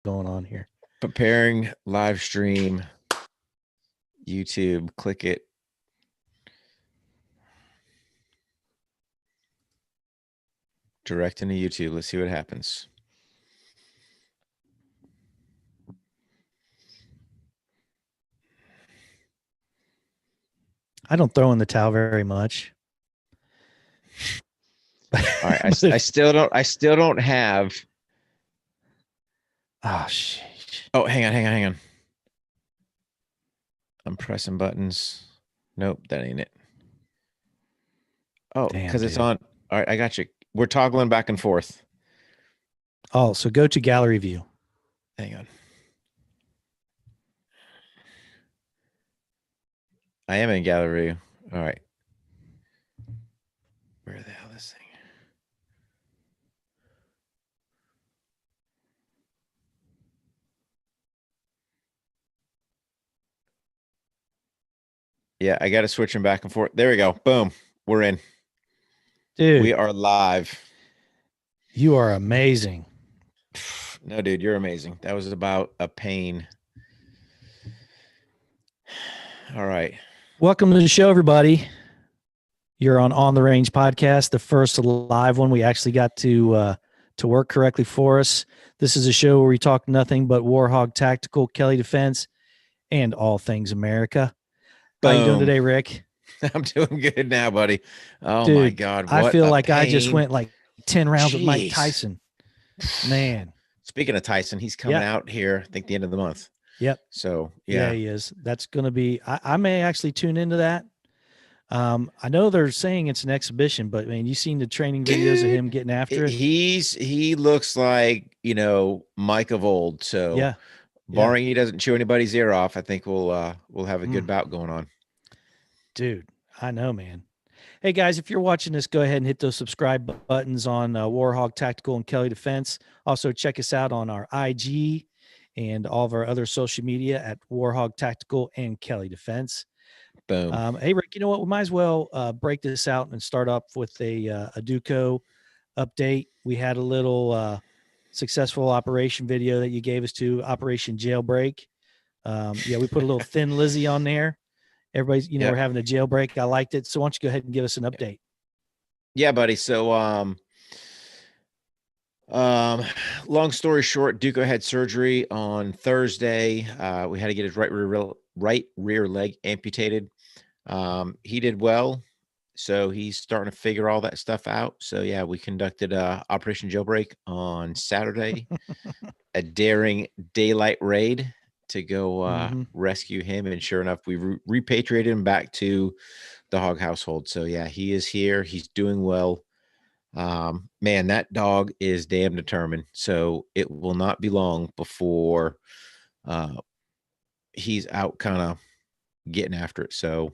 going on here. Preparing live stream. YouTube. Click it. Direct into YouTube. Let's see what happens. I don't throw in the towel very much. All right. I still don't have. Oh shit. Oh, hang on. I'm pressing buttons. Nope, that ain't it. Oh, because it's on. All right, I got you. We're toggling back and forth. Oh, so go to gallery view. Hang on. I am in gallery view. All right. Where the hell is this thing? Yeah, I got to switch them back and forth. There we go. Boom. We're in. Dude. We are live. You are amazing. No, dude, you're amazing. That was about a pain. All right. Welcome to the show, everybody. You're on the Range podcast, the first live one we actually got to work correctly for us. This is a show where we talk nothing but War HOGG Tactical, Kelly Defense, and all things America. Boom. How you doing today, Rick? I'm doing good now, buddy. Oh, dude, my God. What I feel like pain. I just went like 10 rounds with Mike Tyson. Man. Speaking of Tyson, he's coming out here, I think, the end of the month. Yep. So, yeah. He is. That's going to be, I may actually tune into that. I know they're saying it's an exhibition, but man, you seen the training videos of him getting after it? He looks like, Mike of old. So barring he doesn't chew anybody's ear off, I think we'll have a good bout going on. Dude, I know, man. Hey guys, if you're watching this, go ahead and hit those subscribe buttons on War HOGG Tactical and Kelly Defense. Also check us out on our IG and all of our other social media at War HOGG Tactical and Kelly Defense. Boom. Hey Rick, you know what? We might as well break this out and start up with a Duco update. We had a little successful operation video that you gave us to Operation Jailbreak. We put a little Thin Lizzy on there. Everybody's, we're having a jailbreak. I liked it. So why don't you go ahead and give us an update? Yeah, buddy. So, long story short, Duco had surgery on Thursday. We had to get his right rear leg amputated. He did well. So he's starting to figure all that stuff out. So yeah, we conducted Operation Jailbreak on Saturday, a daring daylight raid to go rescue him. And sure enough, we repatriated him back to the Hog household. So yeah, he is here. He's doing well. Man, that dog is damn determined. So it will not be long before he's out kind of getting after it. So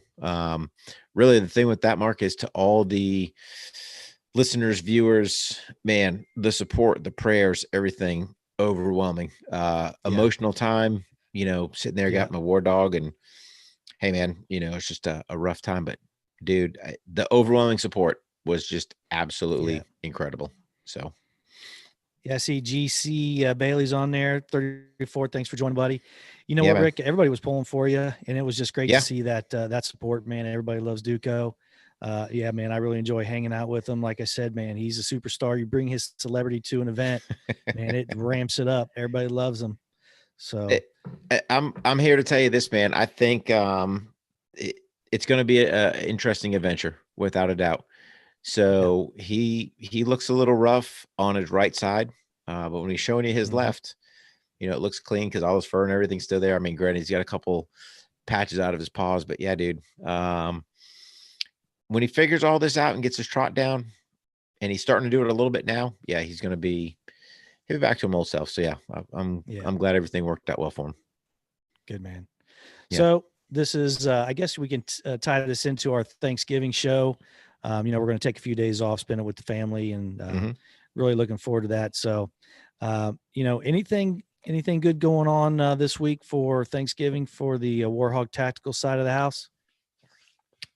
really the thing with that, Mark, is to all the listeners, viewers, man, the support, the prayers, everything overwhelming. Emotional time, sitting there, got my war dog, and hey man, it's just a rough time, but dude, the overwhelming support was just absolutely incredible. So I see GC Bailey's on there, 34. Thanks for joining, buddy. You know what, Rick? Everybody was pulling for you, and it was just great to see that support, man. Everybody loves Duco. Man, I really enjoy hanging out with him. Like I said, man, he's a superstar. You bring his celebrity to an event, man, it ramps it up. Everybody loves him. So I'm here to tell you this, man. I think it's going to be an interesting adventure, without a doubt. So he looks a little rough on his right side, but when he's showing you his left, it looks clean because all his fur and everything's still there. I mean, granted, he's got a couple patches out of his paws, but yeah, dude. When he figures all this out and gets his trot down, and he's starting to do it a little bit now, yeah, he'll be back to him old self. So yeah, I'm glad everything worked out well for him. Good, man. Yeah. So this is, I guess we can tie this into our Thanksgiving show. We're going to take a few days off, spend it with the family, and really looking forward to that. So, anything good going on this week for Thanksgiving for the War HOGG Tactical side of the house?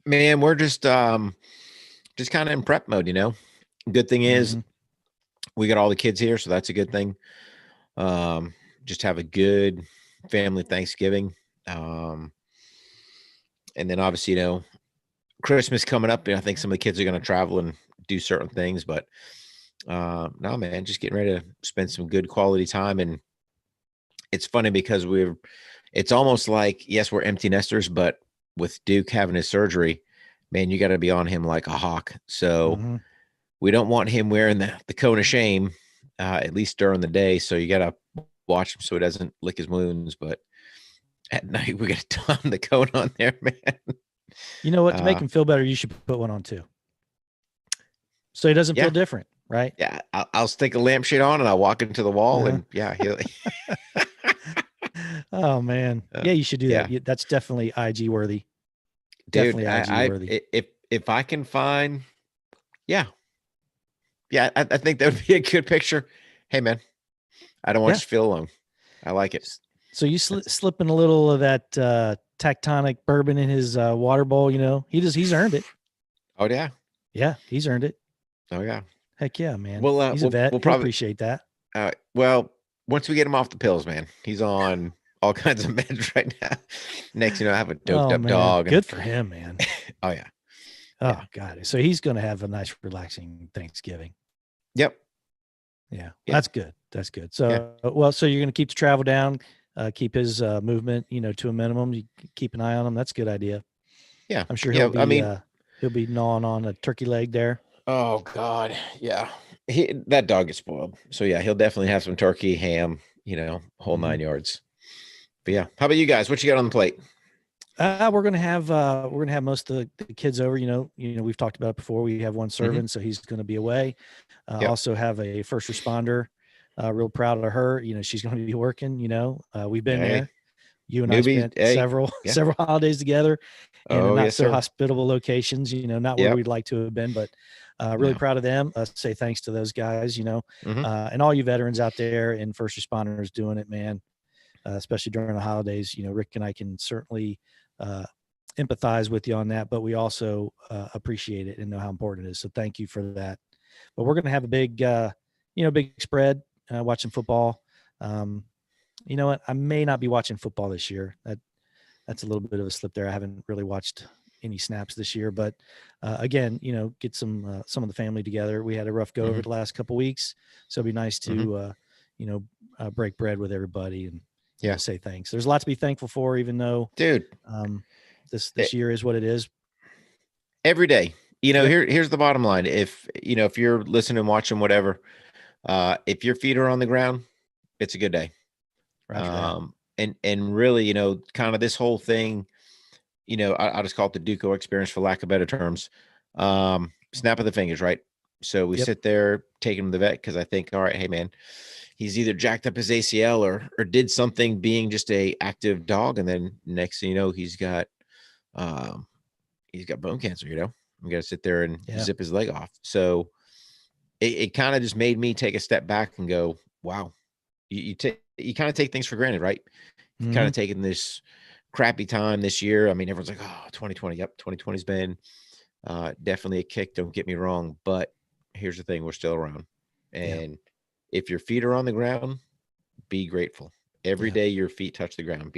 Man, we're just kind of in prep mode, Good thing is we got all the kids here, so that's a good thing. just have a good family Thanksgiving. And then obviously, Christmas coming up, and I think some of the kids are going to travel and do certain things, but no, man, just getting ready to spend some good quality time. And it's funny because it's almost like, yes, we're empty nesters, but with Duke having his surgery, man, you got to be on him like a hawk. So we don't want him wearing the cone of shame, at least during the day. So you got to watch him so he doesn't lick his wounds. But at night, we got to ton the cone on there, man. You know what? To make him feel better, you should put one on too, so he doesn't feel different, right? Yeah, I'll stick a lampshade on and I'll walk into the wall, and he'll. Oh man, yeah, you should do that. That's definitely IG worthy. Dude, definitely IG worthy. If I can find, I think that would be a good picture. Hey man, I don't want you to feel alone. I like it. So you slipping a little of that tectonic bourbon in his water bowl, he's earned it. Oh yeah. Yeah, he's earned it. Oh yeah. Heck yeah, man. Well, he's a vet. We'll probably appreciate that. Well, once we get him off the pills, man, he's on all kinds of meds right now. Next, I have a doped up dog. Good for him, man. Oh yeah. Oh God. So he's going to have a nice, relaxing Thanksgiving. Yep. Yeah. That's good. That's good. So, so you're going to keep the travel down, keep his movement, to a minimum. You keep an eye on him. That's a good idea. Yeah. I'm sure he'll be gnawing on a turkey leg there. Oh God. Yeah. That dog is spoiled. So yeah, he'll definitely have some turkey, ham, whole 9 yards. But yeah. How about you guys? What you got on the plate? We're gonna have most of the kids over. We've talked about it before. We have one servant, so he's going to be away. Also have a first responder. Real proud of her. She's going to be working. We've been there. You and I spent several holidays together in not so hospitable locations. Not where we'd like to have been, but really proud of them. Say thanks to those guys. And all you veterans out there and first responders doing it, man. Especially during the holidays. Rick and I can certainly empathize with you on that, but we also appreciate it and know how important it is. So thank you for that. But we're going to have a big spread watching football. You know what? I may not be watching football this year. That's a little bit of a slip there. I haven't really watched any snaps this year, but again, get some of the family together. We had a rough go over the last couple of weeks, so it'd be nice to break bread with everybody and say thanks. There's a lot to be thankful for, even though, dude, this year is what it is. Every day, here's the bottom line. If you're listening, watching, whatever, if your feet are on the ground, it's a good day. And really, kind of this whole thing, I'll just call it the Duco experience for lack of better terms. Snap of the fingers, right? So we sit there taking him to the vet because I think, all right, hey man, he's either jacked up his ACL or did something being just a active dog. And then next thing you know, he's got bone cancer, I'm going to sit there and zip his leg off. So it kind of just made me take a step back and go, wow, you kind of take things for granted, right? You've kind of taken this crappy time this year. I mean, everyone's like, oh, 2020. Yep. 2020's been definitely a kick. Don't get me wrong. But here's the thing. We're still around. And if your feet are on the ground, be grateful. Every day your feet touch the ground.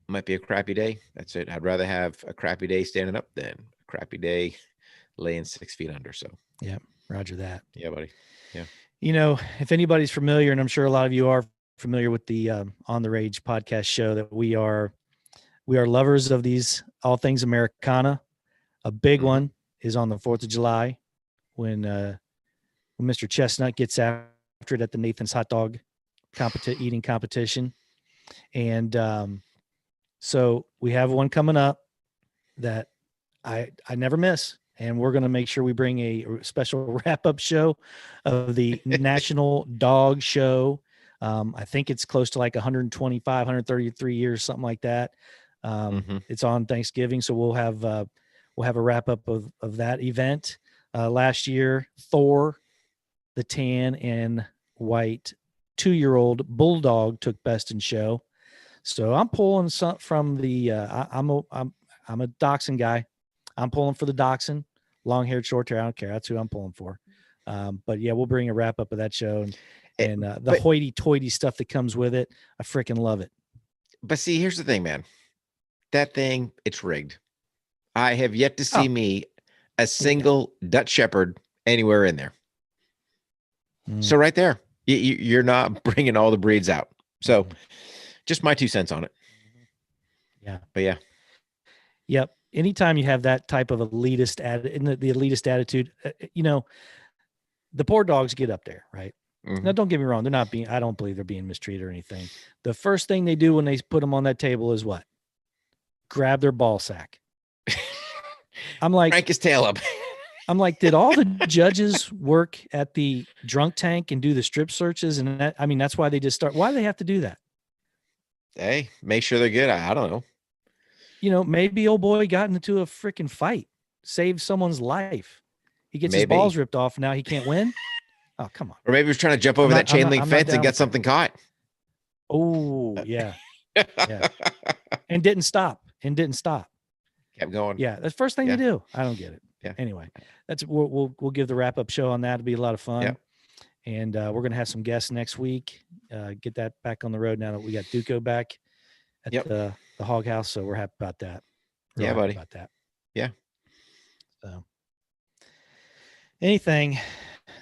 Might be a crappy day. That's it. I'd rather have a crappy day standing up than a crappy day laying 6 feet under. So roger that. Yeah, buddy. Yeah. If anybody's familiar, and I'm sure a lot of you are familiar with the On the Rage podcast show, that we are lovers of these all things Americana. A big one is on the 4th of July when Mr. Chestnut gets after it at the Nathan's hot dog eating competition. And so we have one coming up that I never miss. And we're going to make sure we bring a special wrap-up show of the National Dog Show. I think it's close to like 125, 133 years, something like that. It's on Thanksgiving, so we'll have a wrap-up of that event. Last year, Thor, the tan and white 2-year-old bulldog, took best in show. So I'm pulling some from the. I'm a dachshund guy. I'm pulling for the dachshund, long haired, short hair. I don't care. That's who I'm pulling for. But yeah, we'll bring a wrap up of that show, and the hoity-toity stuff that comes with it. I freaking love it. But see, here's the thing, man. That thing, it's rigged. I have yet to see me a single Dutch Shepherd anywhere in there. So right there, you're not bringing all the breeds out. So just my 2 cents on it. Yeah. But yeah. Yep. Anytime you have that type of elitist the elitist attitude, the poor dogs get up there, right? Now, don't get me wrong. I don't believe they're being mistreated or anything. The first thing they do when they put them on that table is what? Grab their ball sack. I'm like, crank his tail up. I'm like, did all the judges work at the drunk tank and do the strip searches? And that's why they just start. Why do they have to do that? Hey, make sure they're good. I don't know. Maybe old boy got into a freaking fight, saved someone's life. He gets his balls ripped off. Now he can't win. Oh, come on. Or maybe he was trying to jump over that chain link fence and get something caught. Oh, yeah. Yeah. And didn't stop. Kept going. Yeah. That's the first thing to do. I don't get it. Yeah. Anyway, we'll give the wrap up show on that. It'll be a lot of fun. Yeah. And we're going to have some guests next week. Get that back on the road now that we got Duco back at the Hog House. So we're happy about that. Yeah, buddy. About that. Yeah. So anything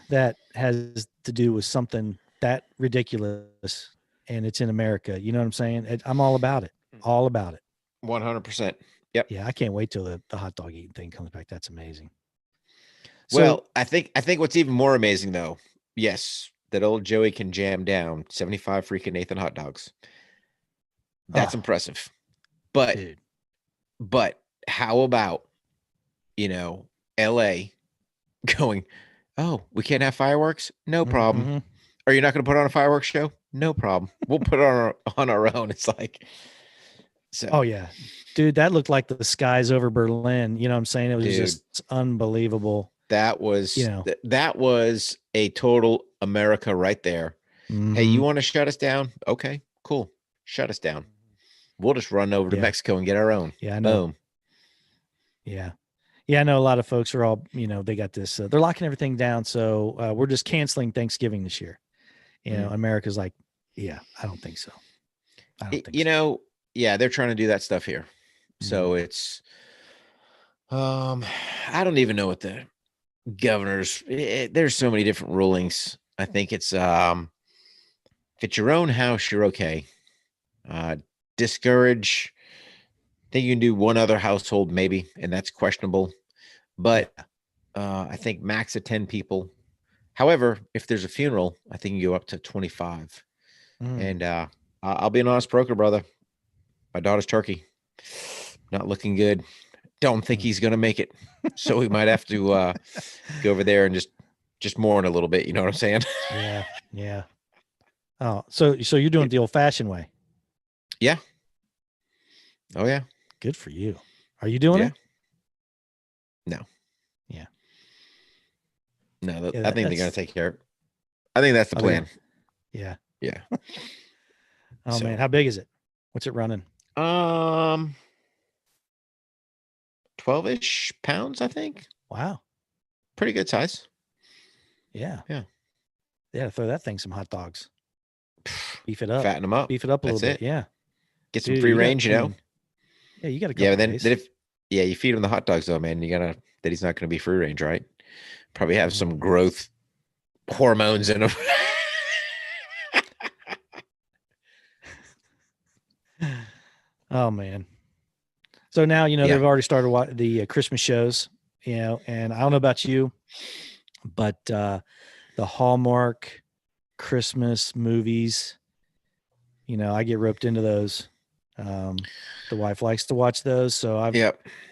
that has to do with something that ridiculous and it's in America, you know what I'm saying? I'm all about it. All about it. 100%. Yep. Yeah. I can't wait till the hot dog eating thing comes back. That's amazing. Well, I think what's even more amazing though, yes, that old Joey can jam down 75 freaking Nathan hot dogs. That's impressive. But how about, LA going, oh, we can't have fireworks? No problem. Mm-hmm. Are you not going to put on a fireworks show? No problem. We'll put it on our own. It's like, so. Oh yeah, dude, that looked like the skies over Berlin. You know what I'm saying? It was just unbelievable. That was, that was a total America right there. Mm-hmm. Hey, you want to shut us down? Okay, cool. Shut us down. We'll just run over to Mexico and get our own. Yeah, I know. Boom. Yeah. Yeah, I know a lot of folks are all, they got this, they're locking everything down. So we're just canceling Thanksgiving this year. America's like, I don't think so. They're trying to do that stuff here. So it's, I don't even know what the governors, there's so many different rulings. I think it's, if it's your own house, you're okay. Discourage, I think you can do one other household maybe, and that's questionable. But I think max of 10 people. However, if there's a funeral, I think you go up to 25. And I'll be an honest broker, brother. My daughter's turkey, not looking good. Don't think he's going to make it. So we might have to go over there and just mourn a little bit. You know what I'm saying? Yeah. Yeah. Oh, so you're doing it the old fashioned way. Yeah. Oh yeah. Good for you. Are you doing it? No. Yeah. No, I think they're going to take care of it. I think that's the plan. Yeah. Yeah. Oh man, how big is it? What's it running? 12-ish pounds, I think. Wow. Pretty good size. Yeah. Yeah. Yeah, throw that thing some hot dogs. Beef it up. Fatten them up. Beef it up a little bit. Yeah. Get some free range, Yeah, you got to go. Yeah, then if you feed him the hot dogs though, man, that he's not going to be free range, right? Probably have some growth hormones in him. Oh man. So now, they've already started the Christmas shows, and I don't know about you, but the Hallmark Christmas movies, I get roped into those. The wife likes to watch those. So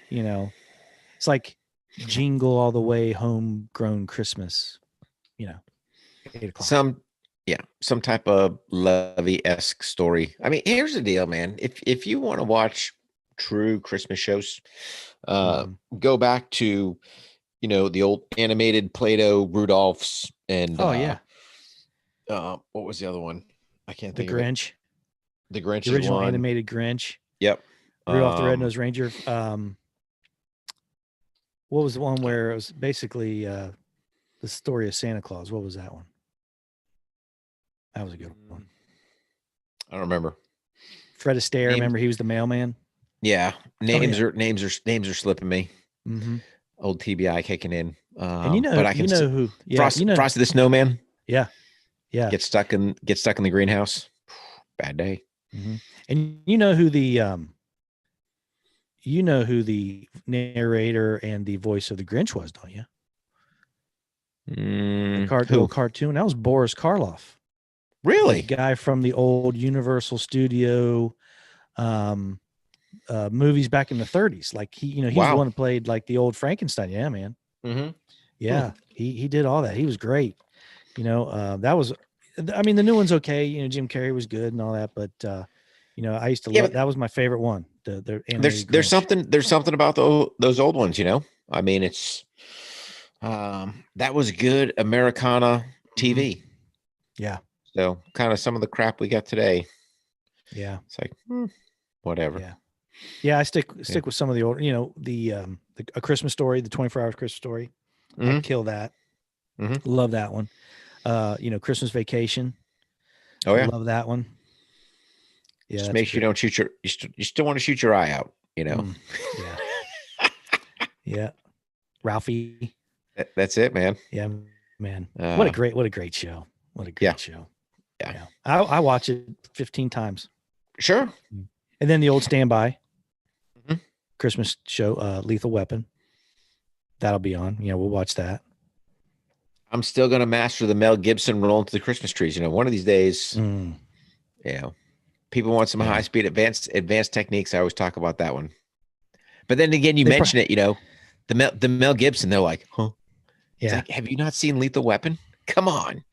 it's like Jingle All the Way, Homegrown Christmas, 8 o'clock. Some type of Lovey-esque story. I mean, here's the deal, man. If you want to watch true Christmas shows, go back to, the old animated Play-Doh Rudolphs and what was the other one? I can't think of it. The Grinch. The original animated Grinch. Yep. Rudolph the Red-Nosed Ranger. What was the one where it was basically the story of Santa Claus? What was that one? That was a good one. I don't remember. Fred Astaire. Remember, he was the mailman. Yeah, names are slipping me. Mm-hmm. Old TBI kicking in. And but I can who? Yeah, Frosty the Snowman. Yeah, Get stuck in the greenhouse. Bad day. Mm-hmm. And you know who the narrator and the voice of the Grinch was, don't you? The little cartoon. That was Boris Karloff. Really? The guy from the old Universal Studio movies back in the 30s. Like he's the one who played like the old Frankenstein. Yeah, man. Mm-hmm. Yeah, he did all that. He was great. That was, I mean, the new one's okay. Jim Carrey was good and all that, but I used to love, that was my favorite one. There's something about those old ones, I mean, it's that was good Americana TV. Mm-hmm. Yeah. So kind of some of the crap we got today. Yeah. It's like, whatever. Yeah. Yeah. I stick with some of the old, A Christmas Story, the 24 Hours Christmas Story. Mm-hmm. I kill that. Mm-hmm. Love that one. Christmas Vacation. Oh yeah. Love that one. Yeah. Just make sure you don't shoot you still want to shoot your eye out, Yeah. Yeah. Ralphie. That's it, man. Yeah, man. What a great show. What a great show. Yeah. I watch it 15 times. Sure. And then the old Standby mm-hmm. Christmas show, Lethal Weapon. That'll be on. We'll watch that. I'm still going to master the Mel Gibson roll into the Christmas trees. One of these days, people want some high speed advanced techniques. I always talk about that one. But then again, you mention it, the Mel Gibson, they're like, huh? Yeah. Like, have you not seen Lethal Weapon? Come on.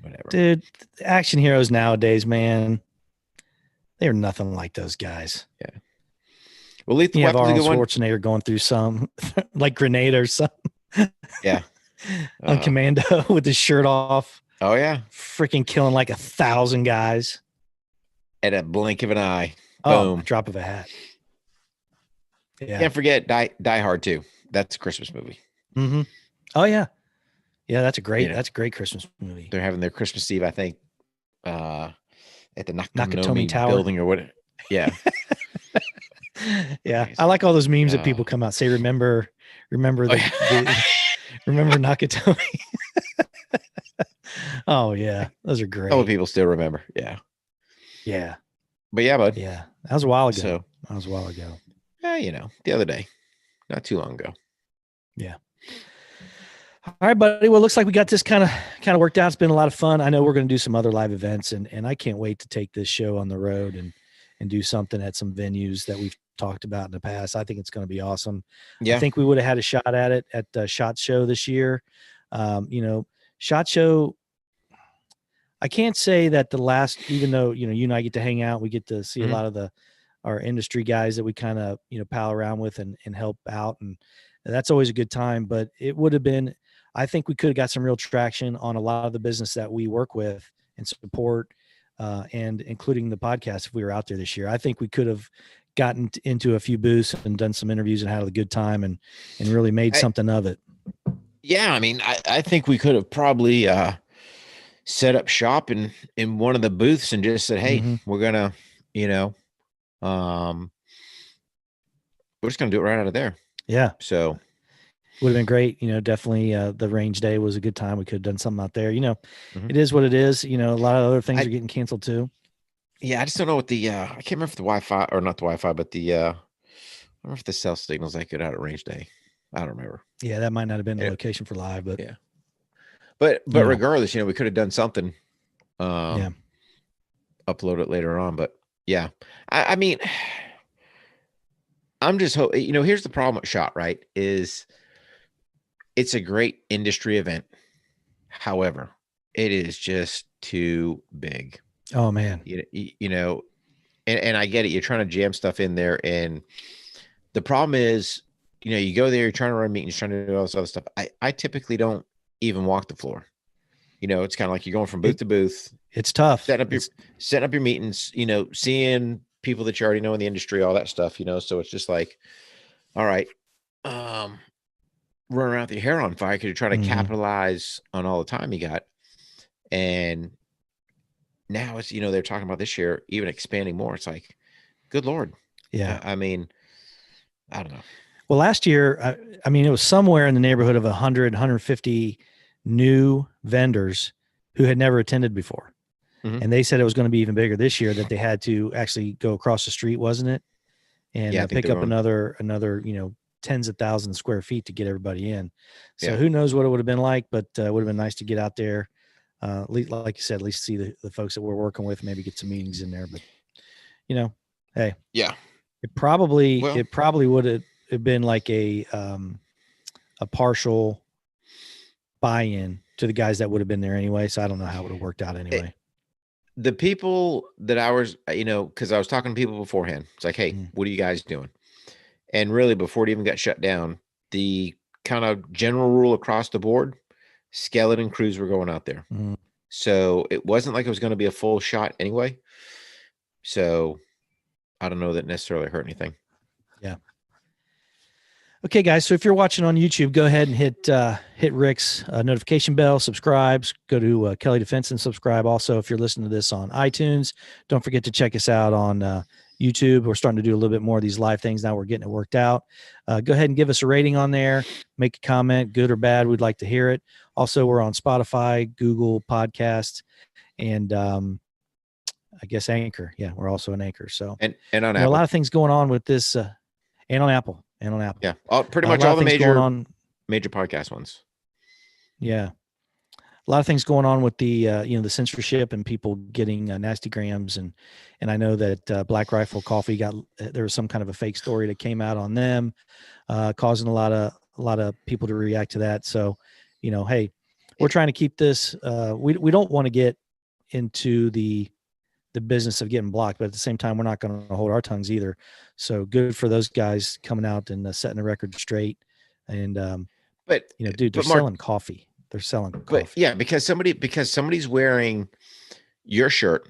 Whatever. Dude, action heroes nowadays, man, they're nothing like those guys. Yeah. Well, Lethal Weapon's a good one. Schwarzenegger going through some like Grenade or something. Yeah. On Commando with his shirt off. Oh yeah. Freaking killing like 1,000 guys. At a blink of an eye. Oh, Boom. Drop of a hat. Yeah. Can't forget Die Hard 2. That's a Christmas movie. Mm-hmm. Oh yeah. Yeah, that's a great Christmas movie. They're having their Christmas Eve, I think, at the Nakatomi Tower building or what. Yeah. Yeah. I like all those memes that people come out say, remember remember Nakatomi. Oh yeah. Those are great. All people still remember. Yeah. Yeah. But yeah, bud. Yeah. That was a while ago. So, that was a while ago. Yeah, the other day. Not too long ago. Yeah. All right, buddy. Well, it looks like we got this kind of worked out. It's been a lot of fun. I know we're going to do some other live events, and I can't wait to take this show on the road and do something at some venues that we've talked about in the past. I think it's going to be awesome. Yeah. I think we would have had a shot at it at SHOT Show this year. SHOT Show, I can't say that the last, even though, you and I get to hang out, we get to see a lot of our industry guys that we kind of, pal around with and help out. And that's always a good time, but it would have been, I think we could have got some real traction on a lot of the business that we work with and support, and including the podcast. If we were out there this year, I think we could have gotten into a few booths and done some interviews and had a good time and really made something of it. Yeah. I mean, I think we could have probably, set up shop in one of the booths and just said, hey, we're going to, we're just going to do it right out of there. Yeah. So would have been great. Definitely the range day was a good time. We could have done something out there. It is what it is. A lot of other things are getting canceled too. Yeah. I just don't know what the, I can't remember if the Wi-Fi or not the Wi-Fi, but the, I wonder if the cell signal's that good out at range day. I don't remember. Yeah. That might not have been the location for live, but yeah. But regardless, we could have done something, upload it later on, but yeah, I mean, I'm just hoping, here's the problem with SHOT, right? Is it's a great industry event. However, it is just too big. Oh man. And I get it. You're trying to jam stuff in there. And the problem is, you go there, you're trying to run meetings, trying to do all this other stuff. I typically don't even walk the floor. It's kind of like you're going from booth to booth. It's tough. Setting up your meetings, seeing people that you already know in the industry, all that stuff, so it's just like, all right, run around with your hair on fire because you're trying to capitalize on all the time you got. And now it's, they're talking about this year, even expanding more. It's like, good Lord. Yeah. I mean, I don't know. Well, last year, I mean, it was somewhere in the neighborhood of 100, 150 new vendors who had never attended before. Mm-hmm. And they said it was going to be even bigger this year, that they had to actually go across the street, wasn't it? And pick up another, tens of thousands of square feet to get everybody in. So who knows what it would have been like, but it would have been nice to get out there. At least, like you said, at least see the folks that we're working with, maybe get some meetings in there. But, hey, it probably would have been like a partial buy-in to the guys that would have been there anyway. So I don't know how it would have worked out anyway. The people that I was, because I was talking to people beforehand, it's like, hey, what are you guys doing? And really, before it even got shut down, the kind of general rule across the board, skeleton crews were going out there. Mm-hmm. So it wasn't like it was going to be a full shot anyway. So I don't know that necessarily hurt anything. Yeah. Okay, guys. So if you're watching on YouTube, go ahead and hit Rick's notification bell, subscribe, go to Kelly Defense and subscribe. Also, if you're listening to this on iTunes, don't forget to check us out on YouTube. We're starting to do a little bit more of these live things now. We're getting it worked out. Go ahead and give us a rating on there. Make a comment, good or bad. We'd like to hear it. Also, we're on Spotify, Google Podcasts, and I guess Anchor. Yeah, we're also an Anchor. So and on Apple. A lot of things going on with this, and on Apple. And on Apple. Yeah. Pretty much all the major podcast ones. Yeah. A lot of things going on with the, the censorship and people getting nasty grams. And I know that Black Rifle Coffee there was some kind of a fake story that came out on them, causing a lot of people to react to that. So, hey, we're trying to keep this, we don't want to get into the business of getting blocked, but at the same time, we're not going to hold our tongues either. So good for those guys coming out and setting the record straight. And, dude, they're selling coffee. They're selling coffee. But yeah, because somebody's wearing your shirt.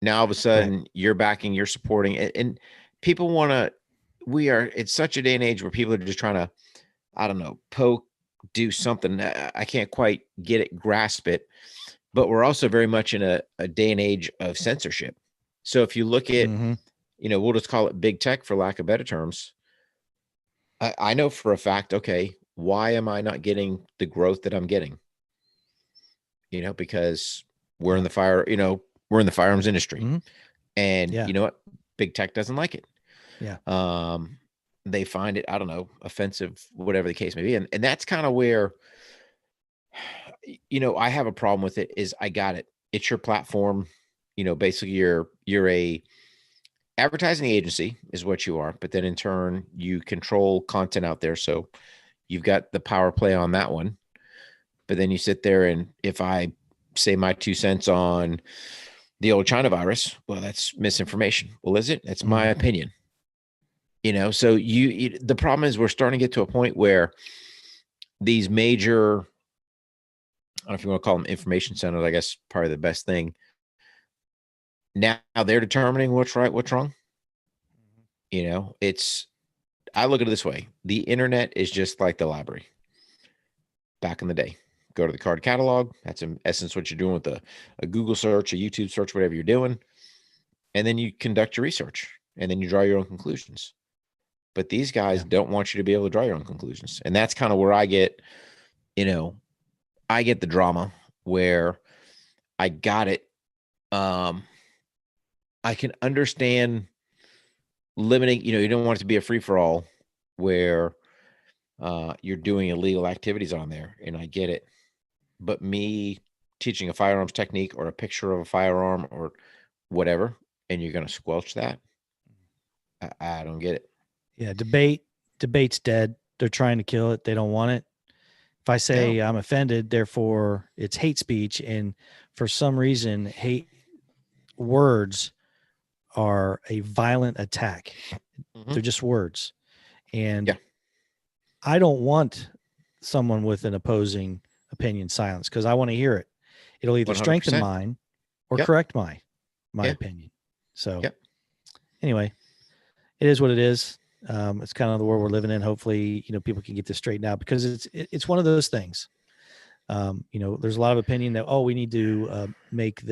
Now all of a sudden you're backing, you're supporting, and people it's such a day and age where people are just trying to, I don't know, do something. I can't quite get it, grasp it. But we're also very much in a day and age of censorship. So if you look at, we'll just call it big tech for lack of better terms. I know for a fact, okay, why am I not getting the growth that I'm getting? Because we're in the we're in the firearms industry. And you know what? Big tech doesn't like it. Yeah. They find it, I don't know, offensive, whatever the case may be. And that's kind of where, I have a problem with it. Is I got it. It's your platform. Basically you're a advertising agency is what you are, but then in turn you control content out there. So you've got the power play on that one, but then you sit there and if I say my 2 cents on the old China virus, well, that's misinformation. Well, is it? That's my opinion. So the problem is we're starting to get to a point where these major, I don't know if you want to call them information centers, I guess probably the best thing. Now they're determining what's right, what's wrong. I look at it this way. The internet is just like the library back in the day. Go to the card catalog. That's in essence what you're doing with a Google search, a YouTube search, whatever you're doing. And then you conduct your research and then you draw your own conclusions. But these guys don't want you to be able to draw your own conclusions. And that's kind of where I get, I get the drama where I got it. I can understand limiting, you don't want it to be a free for all where you're doing illegal activities on there. And I get it. But me teaching a firearms technique or a picture of a firearm or whatever, and you're going to squelch that. I don't get it. Yeah. Debate's dead. They're trying to kill it. They don't want it. If I say I'm offended, therefore it's hate speech. And for some reason, hate words are a violent attack. They're just words. And I don't want someone with an opposing opinion silenced because I want to hear it. It'll either 100%. Strengthen mine or correct my opinion. So anyway, it is what it is. It's kind of the world we're living in. Hopefully, people can get this straightened out because it's one of those things. There's a lot of opinion that, we need to make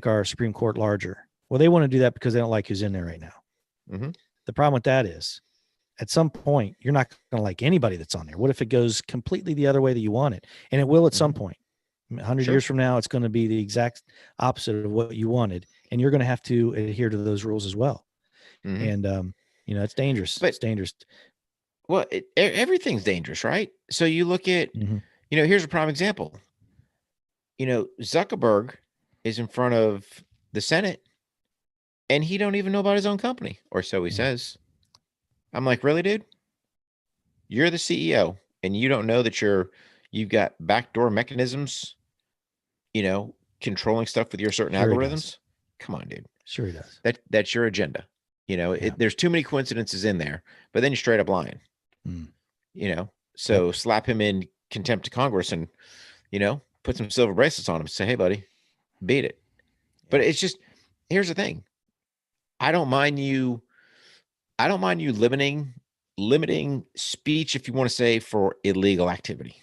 our Supreme Court larger. Well, they want to do that because they don't like who's in there right now. Mm-hmm. The problem with that is, at some point, you're not going to like anybody that's on there. What if it goes completely the other way that you want it? And it will at some point. 100 years from now, it's going to be the exact opposite of what you wanted, and you're going to have to adhere to those rules as well. And it's dangerous. It's dangerous. Well, everything's dangerous, right? So you look at, here's a prime example. Zuckerberg is in front of the Senate, and he don't even know about his own company, or so he says. I'm like, really, dude? You're the CEO, and you don't know that you've got backdoor mechanisms, controlling stuff with your certain algorithms? Come on, dude. Sure he does. That's your agenda. There's too many coincidences in there, but then you're straight up lying. So slap him in contempt of Congress and, put some silver bracelets on him. Say, hey, buddy, beat it. But it's just, here's the thing. I don't mind you limiting speech, if you want to say, for illegal activity.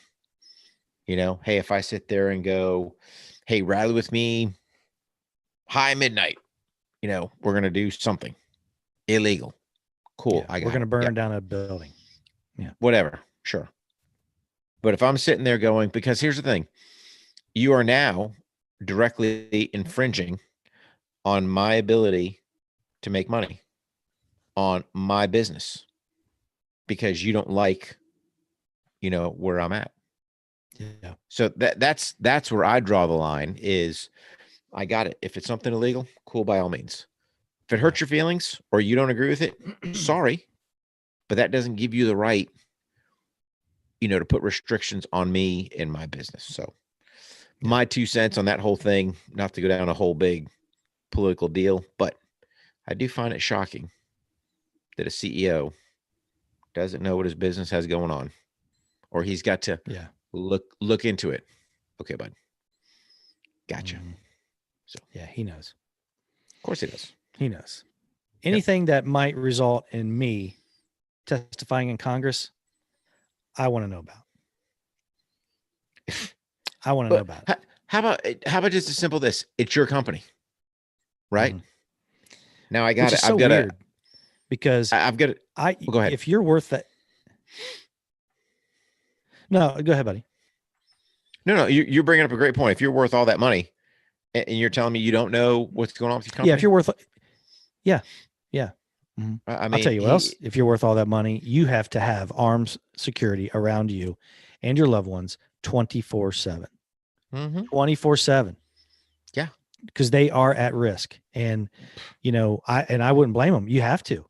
Hey, if I sit there and go, hey, rally with me high midnight, we're going to do something illegal. Cool. We're going to burn down a building. Yeah. Whatever. Sure. But if I'm sitting there going, because here's the thing, you are now directly infringing on my ability to make money on my business because you don't like, where I'm at. Yeah. So that's where I draw the line is I got it. If it's something illegal, cool, by all means. If it hurts your feelings or you don't agree with it, sorry, but that doesn't give you the right, to put restrictions on me and my business. So my 2 cents on that whole thing, not to go down a whole big political deal, but I do find it shocking that a CEO doesn't know what his business has going on, or he's got to look into it. Okay, bud. Gotcha. So he knows. Of course he does. He knows. Anything that might result in me testifying in Congress, I want to know about. I want to know about it. How about just as simple this? It's your company, right? Now I got it. I've got weird because I've got it. Go ahead. If you're worth that. No, go ahead, buddy. No, you're bringing up a great point. If you're worth all that money, and you're telling me you don't know what's going on with your company, if you're worth, yeah. I mean, I'll tell you what else. If you're worth all that money, you have to have armed security around you and your loved ones 24/7. 24/7. Yeah, because they are at risk, and I wouldn't blame them. You have to,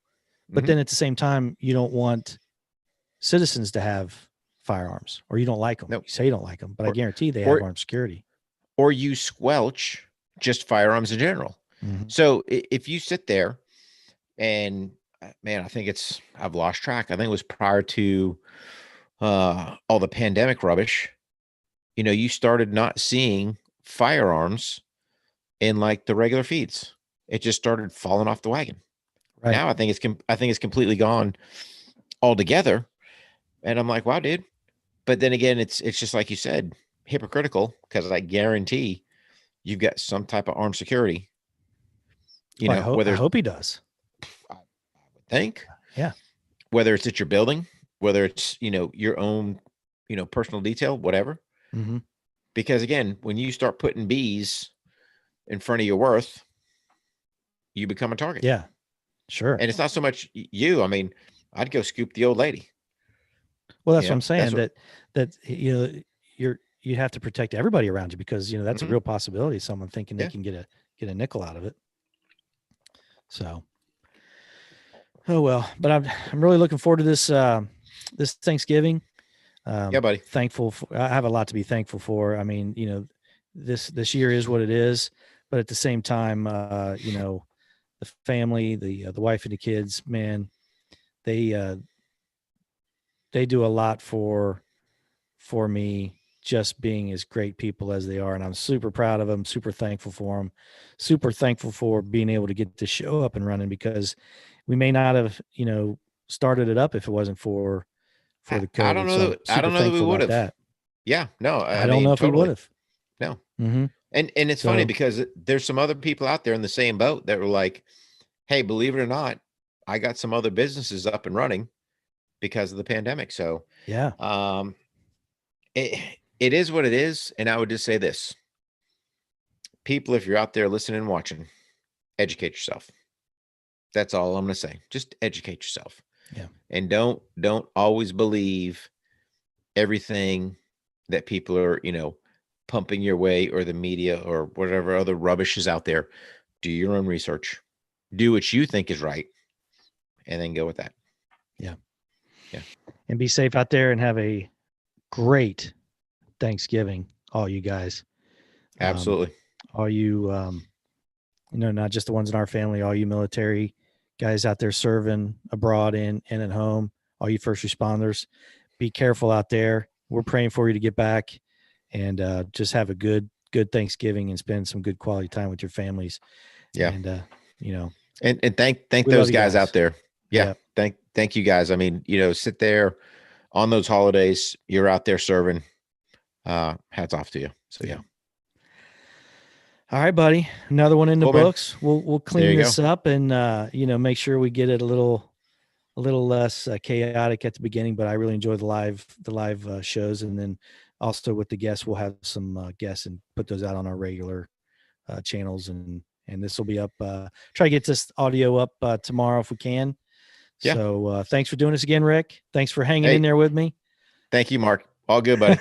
but then at the same time, you don't want citizens to have firearms, or you don't like them. Nope. You say you don't like them, but I guarantee they have armed security. Or you squelch just firearms in general. So if you sit there and, man, I think I've lost track. I think it was prior to all the pandemic rubbish. You started not seeing firearms in like the regular feeds. It just started falling off the wagon. Right. Now I think it's completely gone altogether. And I'm like, wow, dude. But then again, it's just like you said, hypocritical, because I guarantee you've got some type of armed security. I hope he does. I would think. Yeah. Whether it's at your building, whether it's, your own, personal detail, whatever. Because again, when you start putting bees in front of your worth, you become a target. Yeah, sure. And it's not so much you. I mean, I'd go scoop the old lady. Well, that's what I'm saying. That you have to protect everybody around you, because that's a real possibility. Someone thinking they can get a nickel out of it. So, oh well. But I'm really looking forward to this Thanksgiving. Yeah, buddy. I have a lot to be thankful for. I mean, this year is what it is, but at the same time, the family, the wife and the kids, man, they do a lot for me, just being as great people as they are. And I'm super proud of them, super thankful for them, super thankful for being able to get the show up and running, because we may not have, started it up if it wasn't for the COVID. I don't know that we would have. Yeah, no, I don't know if we would have. No. Mm-hmm. And it's funny because there's some other people out there in the same boat that were like, hey, believe it or not, I got some other businesses up and running because of the pandemic. So yeah, it is what it is. And I would just say this, people, if you're out there listening and watching, educate yourself. That's all I'm going to say. Just educate yourself. Yeah. And don't always believe everything that people are, pumping your way, or the media or whatever other rubbish is out there. Do your own research, do what you think is right, and then go with that. Yeah. Yeah. And be safe out there and have a great Thanksgiving, all you guys. Absolutely. All you, not just the ones in our family, all you military guys out there serving abroad and at home, all you first responders, be careful out there. We're praying for you to get back and just have a good Thanksgiving and spend some good quality time with your families. Yeah. And, and thank those guys out there. Yeah. Yep. Thank you guys. I mean, sit there on those holidays, you're out there serving, hats off to you. So, yeah. All right, buddy. Another one in the books. Man. We'll clean this up and, make sure we get it a little less chaotic at the beginning, but I really enjoy the live shows. And then also with the guests, we'll have some guests and put those out on our regular channels. And this will be up, try to get this audio up tomorrow if we can. Yeah. So thanks for doing this again, Rick. Thanks for hanging in there with me. Thank you, Mark. All good, buddy.